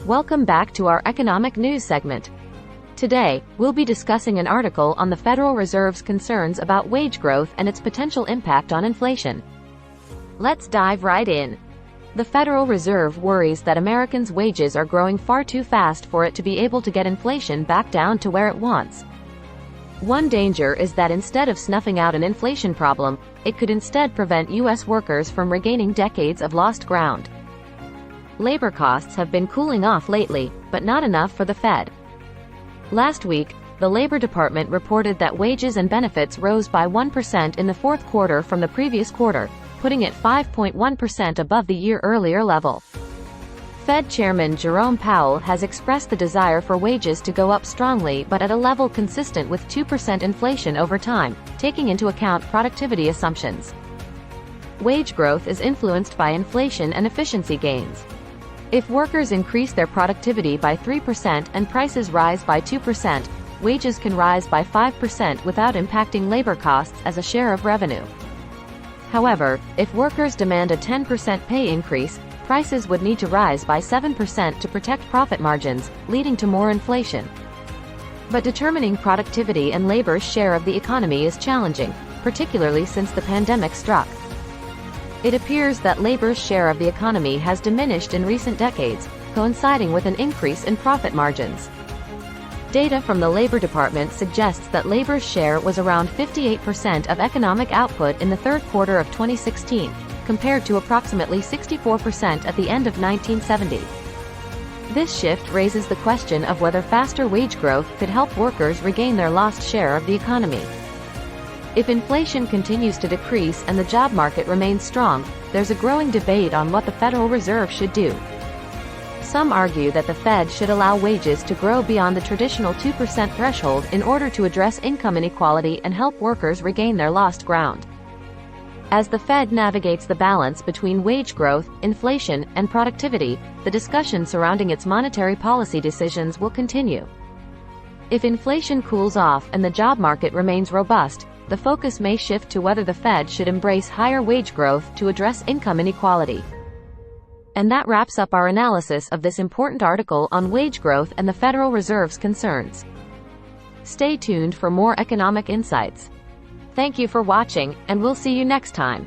Welcome back to our economic news segment. Today, we'll be discussing an article on the Federal Reserve's concerns about wage growth and its potential impact on inflation. Let's dive right in. The Federal Reserve worries that Americans' wages are growing far too fast for it to be able to get inflation back down to where it wants. One danger is that instead of snuffing out an inflation problem, it could instead prevent U.S. workers from regaining decades of lost ground. Labor costs have been cooling off lately, but not enough for the Fed. Last week, the Labor Department reported that wages and benefits rose by 1% in the fourth quarter from the previous quarter, putting it 5.1% above the year-earlier level. Fed Chairman Jerome Powell has expressed the desire for wages to go up strongly but at a level consistent with 2% inflation over time, taking into account productivity assumptions. Wage growth is influenced by inflation and efficiency gains. If workers increase their productivity by 3% and prices rise by 2%, wages can rise by 5% without impacting labor costs as a share of revenue. However, if workers demand a 10% pay increase, prices would need to rise by 7% to protect profit margins, leading to more inflation. But determining productivity and labor's share of the economy is challenging, particularly since the pandemic struck. It appears that labor's share of the economy has diminished in recent decades, coinciding with an increase in profit margins. Data from the Labor Department suggests that labor's share was around 58% of economic output in the third quarter of 2016, compared to approximately 64% at the end of 1970. This shift raises the question of whether faster wage growth could help workers regain their lost share of the economy. If inflation continues to decrease and the job market remains strong, there's a growing debate on what the Federal Reserve should do. Some argue that the Fed should allow wages to grow beyond the traditional 2% threshold in order to address income inequality and help workers regain their lost ground. As the Fed navigates the balance between wage growth, inflation, and productivity, the discussion surrounding its monetary policy decisions will continue. If inflation cools off and the job market remains robust, the focus may shift to whether the Fed should embrace higher wage growth to address income inequality. And that wraps up our analysis of this important article on wage growth and the Federal Reserve's concerns. Stay tuned for more economic insights. Thank you for watching, and we'll see you next time.